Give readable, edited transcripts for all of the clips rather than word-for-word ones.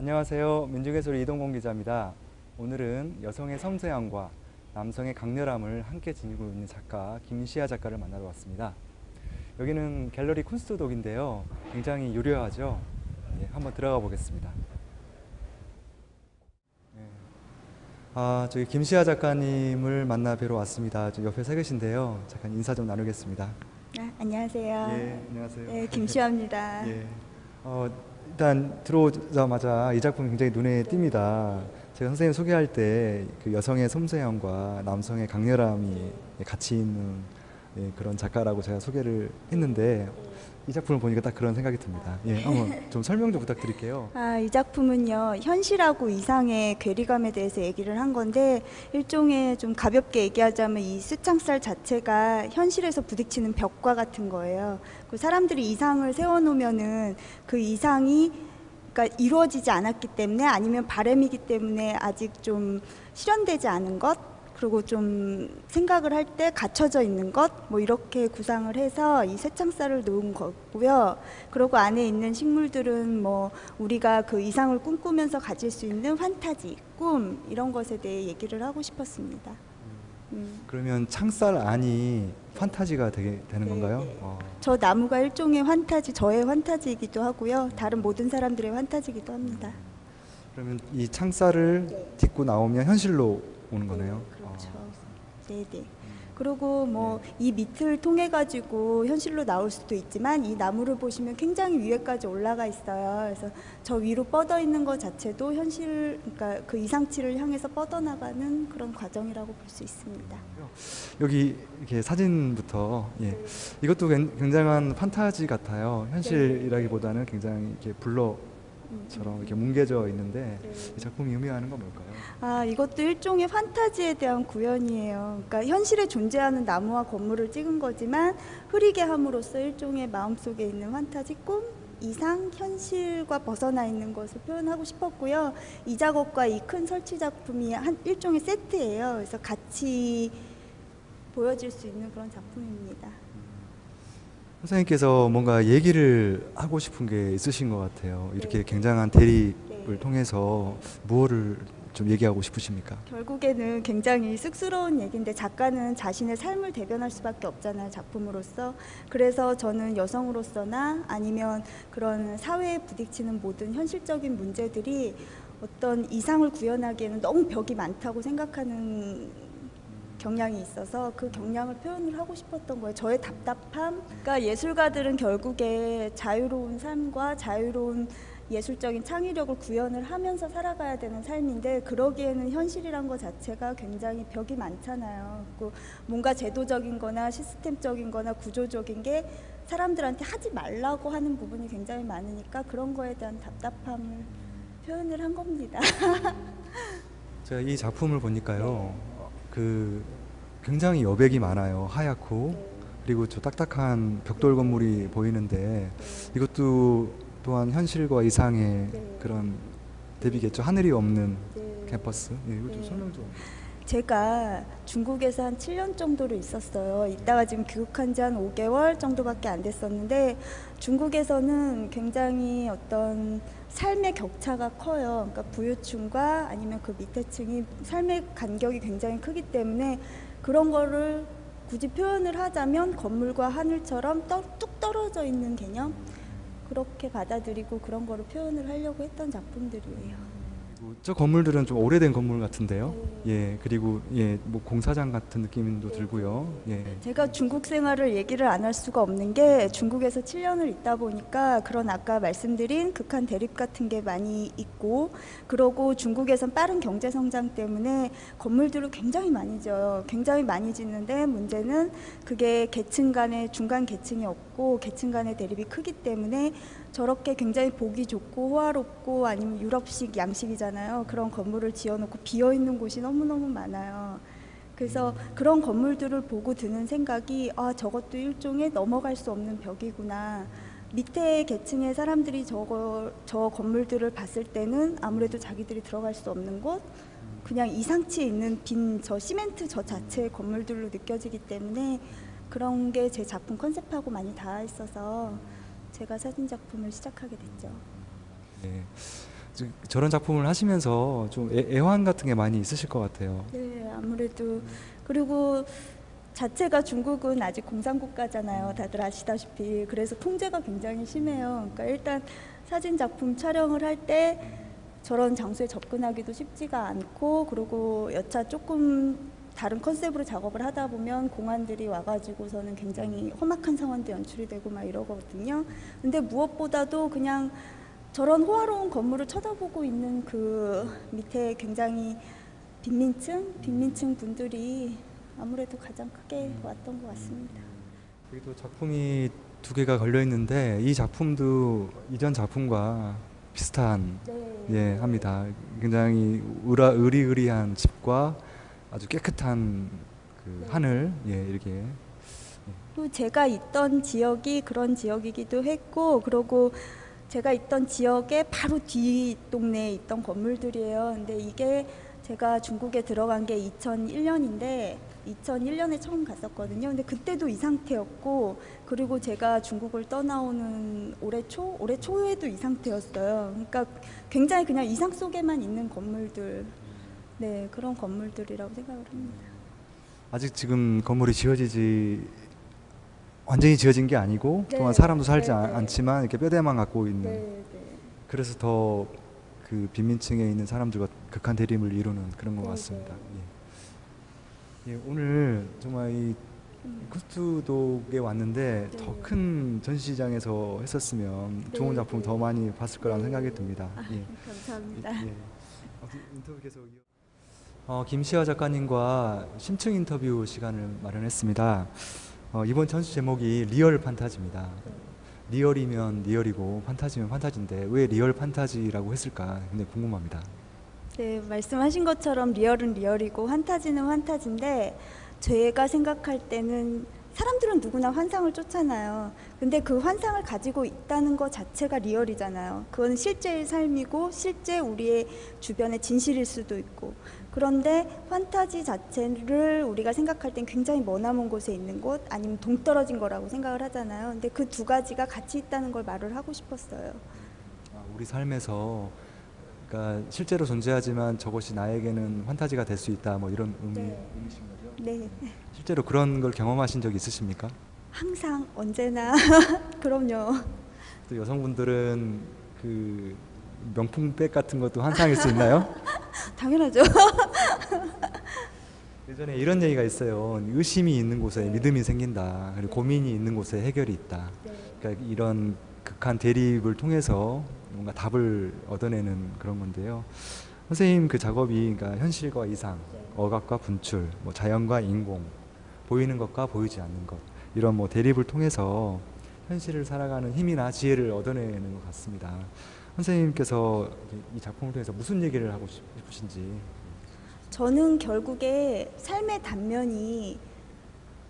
안녕하세요. 민중예술 이동건 기자입니다. 오늘은 여성의 섬세함과 남성의 강렬함을 함께 지니고 있는 작가 김시아 작가를 만나러 왔습니다. 여기는 갤러리 쿤스트독인데요. 굉장히 유려하죠. 한번 들어가 보겠습니다. 저기 김시아 작가님을 만나 뵈러 왔습니다. 옆에 서 계신데요. 잠깐 인사 좀 나누겠습니다. 안녕하세요. 안녕하세요. 네, 김시아입니다. 일단 들어오자마자 이 작품 굉장히 눈에 띕니다. 제가 선생님 소개할 때 그 여성의 섬세함과 남성의 강렬함이 같이 있는 그런 작가라고 제가 소개를 했는데 이 작품을 보니까 딱 그런 생각이 듭니다. 한번 좀 설명 좀 부탁드릴게요. 이 작품은요, 현실하고 이상의 괴리감에 대해서 얘기를 한 건데, 일종의 좀 가볍게 얘기하자면 이 수창살 자체가 현실에서 부딪히는 벽과 같은 거예요. 그 사람들이 이상을 세워놓으면은 그 이상이 그러니까 이루어지지 않았기 때문에, 아니면 바람이기 때문에 아직 좀 실현되지 않은 것, 그리고 좀 생각을 할 때 갇혀져 있는 것, 뭐 이렇게 구상을 해서 이 쇠창살을 놓은 거고요. 그리고 안에 있는 식물들은 뭐 우리가 그 이상을 꿈꾸면서 가질 수 있는 판타지, 꿈, 이런 것에 대해 얘기를 하고 싶었습니다. 그러면 창살 안이 판타지가 되는 건가요? 저 나무가 일종의 환타지, 저의 환타지이기도 하고요. 다른 모든 사람들의 환타지이기도 합니다. 그러면 이 창살을 딛고 나오면 현실로 오는 거네요. 그렇죠. 네네. 그리고 뭐 이 밑을 통해 가지고 현실로 나올 수도 있지만, 이 나무를 보시면 굉장히 위에까지 올라가 있어요. 그래서 저 위로 뻗어 있는 것 자체도 현실, 그러니까 그 이상치를 향해서 뻗어나가는 그런 과정이라고 볼 수 있습니다. 여기 이렇게 사진부터 이것도 굉장한 판타지 같아요. 현실이라기보다는 굉장히 이렇게 블러처럼 이렇게 뭉개져 있는데 이 작품이 의미하는 건 뭘까요? 이것도 일종의 판타지에 대한 구현이에요. 그러니까 현실에 존재하는 나무와 건물을 찍은 거지만 흐리게 함으로써 일종의 마음속에 있는 판타지, 꿈, 이상, 현실과 벗어나 있는 것을 표현하고 싶었고요. 이 작업과 이 큰 설치 작품이 일종의 세트예요. 그래서 같이 보여질 수 있는 그런 작품입니다. 선생님께서 뭔가 얘기를 하고 싶은 게 있으신 것 같아요. 이렇게 굉장한 대립을 통해서 무엇을 좀 얘기하고 싶으십니까? 결국에는 굉장히 쑥스러운 얘기인데, 작가는 자신의 삶을 대변할 수밖에 없잖아요, 작품으로서. 그래서 저는 여성으로서나 아니면 그런 사회에 부딪히는 모든 현실적인 문제들이 어떤 이상을 구현하기에는 너무 벽이 많다고 생각하는 경향이 있어서 그 경향을 표현을 하고 싶었던 거예요. 저의 답답함. 그러니까 예술가들은 결국에 자유로운 삶과 자유로운 예술적인 창의력을 구현을 하면서 살아가야 되는 삶인데, 그러기에는 현실이란 것 자체가 굉장히 벽이 많잖아요. 뭔가 제도적인 거나 시스템적인 거나 구조적인 게 사람들한테 하지 말라고 하는 부분이 굉장히 많으니까 그런 거에 대한 답답함을 표현을 한 겁니다. 제가 이 작품을 보니까요. 굉장히 여백이 많아요. 하얗고 그리고 저 딱딱한 벽돌 건물이 보이는데 이것도 또한 현실과 이상의 그런 대비겠죠. 하늘이 없는 캠퍼스. 이거 좀 설명 좀. 제가 중국에서 한 7년 정도를 있었어요. 이따가 지금 귀국한 지 한 5개월 정도밖에 안 됐었는데, 중국에서는 굉장히 어떤 삶의 격차가 커요. 그러니까 부유층과 아니면 그 밑에 층이 삶의 간격이 굉장히 크기 때문에 그런 거를 굳이 표현을 하자면 건물과 하늘처럼 뚝 떨어져 있는 개념, 그렇게 받아들이고 그런 거를 표현을 하려고 했던 작품들이에요. 저 건물들은 좀 오래된 건물 같은데요. 그리고 뭐 공사장 같은 느낌도 들고요. 제가 중국 생활을 얘기를 안 할 수가 없는 게, 중국에서 7년을 있다 보니까 그런 아까 말씀드린 극한 대립 같은 게 많이 있고, 그러고 중국에선 빠른 경제 성장 때문에 건물들을 굉장히 많이 지어요. 굉장히 많이 짓는데 문제는 그게 계층 간의 중간 계층이 없고 계층 간의 대립이 크기 때문에 저렇게 굉장히 보기 좋고 호화롭고 아니면 유럽식 양식이잖아요. 그런 건물을 지어놓고 비어있는 곳이 너무너무 많아요. 그래서 그런 건물들을 보고 드는 생각이, 저것도 일종의 넘어갈 수 없는 벽이구나. 밑에 계층의 사람들이 저 건물들을 봤을 때는 아무래도 자기들이 들어갈 수 없는 곳, 그냥 이상치에 있는 빈 저 시멘트 저 자체의 건물들로 느껴지기 때문에 그런 게 제 작품 컨셉하고 많이 닿아 있어서 제가 사진 작품을 시작하게 됐죠. 저런 작품을 하시면서 좀 애환 같은 게 많이 있으실 것 같아요. 네, 아무래도 그리고 자체가 중국은 아직 공산국가잖아요. 다들 아시다시피. 그래서 통제가 굉장히 심해요. 그러니까 일단 사진 작품 촬영을 할 때 저런 장소에 접근하기도 쉽지가 않고, 그리고 여차 조금 다른 컨셉으로 작업을 하다 보면 공안들이 와가지고서는 굉장히 험악한 상황도 연출이 되고 막 이러거든요. 근데 무엇보다도 그냥 저런 호화로운 건물을 쳐다보고 있는 그 밑에 굉장히 빈민층 분들이 아무래도 가장 크게 왔던 것 같습니다. 여기 또 작품이 두 개가 걸려 있는데 이 작품도 이전 작품과 비슷한 예 합니다. 굉장히 으리으리한 집과 아주 깨끗한 그 하늘 예 이렇게 또 제가 있던 지역이 그런 지역이기도 했고, 그리고 제가 있던 지역의 바로 뒤 동네에 있던 건물들이에요. 근데 이게 제가 중국에 들어간 게 2001년인데 2001년에 처음 갔었거든요. 근데 그때도 이 상태였고, 그리고 제가 중국을 떠나오는 올해 초에도 이 상태였어요. 그러니까 굉장히 그냥 이상 속에만 있는 건물들, 네, 그런 건물들이라고 생각을 합니다. 아직 지금 건물이 완전히 지어진 게 아니고 네, 또한 사람도 살지 네, 않지만 이렇게 뼈대만 갖고 있는 네. 그래서 더 그 빈민층에 있는 사람들과 극한 대립을 이루는 그런 것 네, 같습니다. 예. 예, 오늘 정말 이 쿠스투독에 왔는데 네. 더 큰 전시장에서 했었으면 네, 좋은 작품 네. 더 많이 봤을 거라는 네. 생각이 듭니다. 예. 감사합니다. 예. 인터뷰 계속 김시아 작가님과 심층 인터뷰 시간을 마련했습니다. 이번 전시 제목이 리얼 판타지입니다. 리얼이면 리얼이고 판타지면 판타지인데 왜 리얼 판타지라고 했을까 굉장히 궁금합니다. 네, 말씀하신 것처럼 리얼은 리얼이고 환타지는 환타지인데, 제가 생각할 때는 사람들은 누구나 환상을 쫓잖아요. 근데 그 환상을 가지고 있다는 것 자체가 리얼이잖아요. 그건 실제의 삶이고 실제 우리의 주변의 진실일 수도 있고. 그런데 환타지 자체를 우리가 생각할 땐 굉장히 머나먼 곳에 있는 곳, 아니면 동떨어진 거라고 생각을 하잖아요. 근데 그 두 가지가 같이 있다는 걸 말을 하고 싶었어요. 우리 삶에서 그러니까 실제로 존재하지만 저것이 나에게는 판타지가 될 수 있다 뭐 이런 의미신 거죠? 네. 실제로 그런 걸 경험하신 적 있으십니까? 항상 언제나 그럼요. 또 여성분들은 그 명품백 같은 것도 환상일 수 있나요? 당연하죠. 예전에 이런 얘기가 있어요. 의심이 있는 곳에 믿음이 생긴다. 그리고 고민이 있는 곳에 해결이 있다. 그러니까 이런 극한 대립을 통해서 뭔가 답을 얻어내는 그런 건데요. 선생님 그 작업이 그러니까 현실과 이상, 억압과 분출, 뭐 자연과 인공, 보이는 것과 보이지 않는 것 이런 뭐 대립을 통해서 현실을 살아가는 힘이나 지혜를 얻어내는 것 같습니다. 선생님께서 이 작품을 통해서 무슨 얘기를 하고 싶으신지. 저는 결국에 삶의 단면이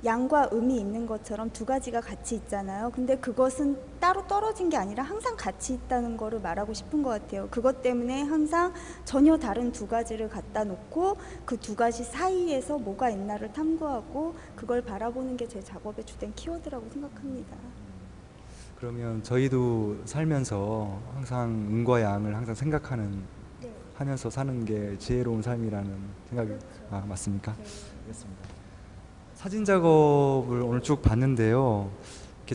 양과 음이 있는 것처럼 두 가지가 같이 있잖아요. 근데 그것은 따로 떨어진 게 아니라 항상 같이 있다는 거를 말하고 싶은 것 같아요. 그것 때문에 항상 전혀 다른 두 가지를 갖다 놓고 그 두 가지 사이에서 뭐가 있나를 탐구하고 그걸 바라보는 게 제 작업의 주된 키워드라고 생각합니다. 그러면 저희도 살면서 항상 음과 양을 항상 생각하는 하면서 사는 게 지혜로운 삶이라는 생각이 맞습니까? 알겠습니다. 사진 작업을 오늘 쭉 봤는데요. 이렇게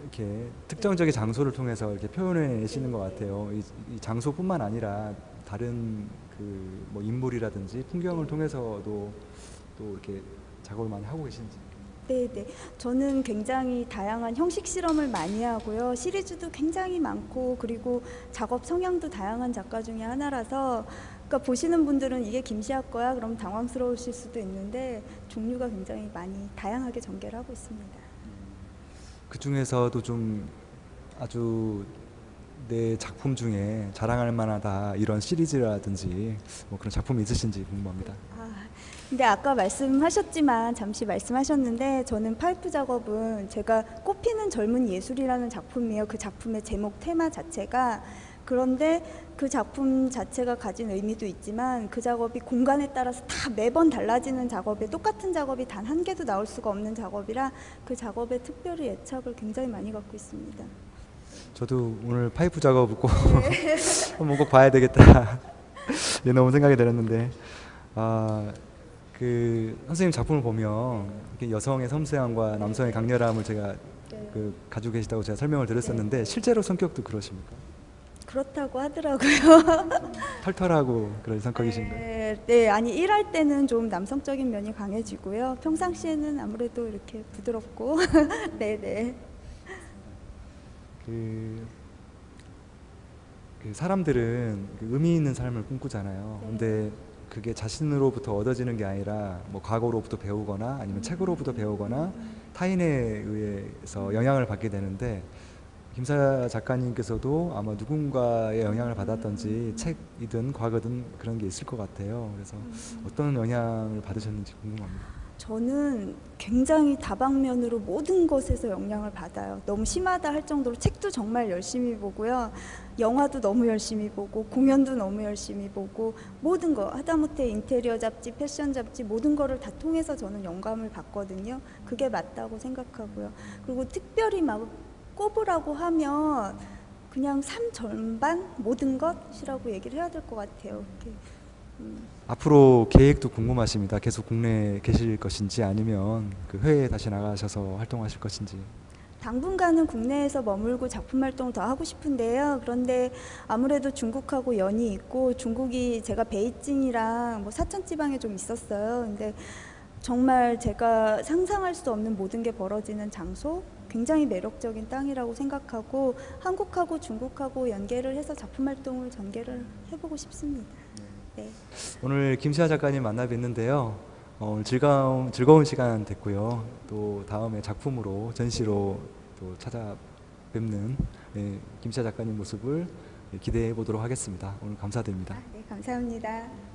이렇게 특정적인 장소를 통해서 이렇게 표현해 내시는 것 같아요. 이 장소뿐만 아니라 다른 그 뭐 인물이라든지 풍경을 통해서도 또 이렇게 작업을 많이 하고 계신지. 네네. 저는 굉장히 다양한 형식 실험을 많이 하고요. 시리즈도 굉장히 많고, 그리고 작업 성향도 다양한 작가 중에 하나라서, 그러니까 보시는 분들은 이게 김시아 거야? 그럼 당황스러우실 수도 있는데, 종류가 굉장히 많이 다양하게 전개를 하고 있습니다. 그 중에서도 좀 아주 내 작품 중에 자랑할 만하다 이런 시리즈라든지 뭐 그런 작품이 있으신지 궁금합니다. 근데 아까 잠시 말씀하셨는데, 저는 파이프 작업은 제가 꽃피는 젊은 예술이라는 작품이에요. 그 작품의 제목 테마 자체가. 그런데 그 작품 자체가 가진 의미도 있지만 그 작업이 공간에 따라서 다 매번 달라지는 작업에 똑같은 작업이 단 한 개도 나올 수가 없는 작업이라 그 작업에 특별히 애착을 굉장히 많이 갖고 있습니다. 저도 오늘 파이프 작업 꼭 한번 꼭 봐야 되겠다 이런 생각이 들었는데 그 선생님 작품을 보면 이렇게 여성의 섬세함과 남성의 강렬함을 제가 네. 그 가지고 계시다고 제가 설명을 드렸었는데 실제로 성격도 그러십니까? 그렇다고 하더라고요. 털털하고 그런 성격이신가요? 네, 아니 일할 때는 좀 남성적인 면이 강해지고요. 평상시에는 아무래도 이렇게 부드럽고, 네네. 그, 그 사람들은 그 의미 있는 삶을 꿈꾸잖아요. 네. 근데 그게 자신으로부터 얻어지는 게 아니라 뭐 과거로부터 배우거나 아니면 책으로부터 배우거나 타인에 의해서 영향을 받게 되는데 김사 작가님께서도 아마 누군가의 영향을 받았던지 책이든 과거든 그런 게 있을 것 같아요. 그래서 어떤 영향을 받으셨는지 궁금합니다. 저는 굉장히 다방면으로 모든 것에서 영향을 받아요. 너무 심하다 할 정도로 책도 정말 열심히 보고요. 영화도 너무 열심히 보고 공연도 너무 열심히 보고 모든 거 하다못해 인테리어 잡지, 패션 잡지 모든 거를 다 통해서 저는 영감을 받거든요. 그게 맞다고 생각하고요. 그리고 특별히 막 꼽으라고 하면 그냥 삶 전반 모든 것이라고 얘기를 해야 될 것 같아요. 이렇게. 앞으로 계획도 궁금하십니다. 계속 국내에 계실 것인지 아니면 그 해외에 다시 나가셔서 활동하실 것인지. 당분간은 국내에서 머물고 작품 활동을 더 하고 싶은데요. 그런데 아무래도 중국하고 연이 있고 중국이 제가 베이징이랑 뭐 사천 지방에 좀 있었어요. 근데 정말 제가 상상할 수 없는 모든 게 벌어지는 장소, 굉장히 매력적인 땅이라고 생각하고 한국하고 중국하고 연계를 해서 작품 활동을 전개를 해보고 싶습니다. 네. 오늘 김시아 작가님 만나 뵀는데요. 오늘 즐거운 시간 됐고요. 또 다음에 작품으로 전시로 또 찾아뵙는 김시아 작가님 모습을 기대해 보도록 하겠습니다. 오늘 감사드립니다. 네, 감사합니다.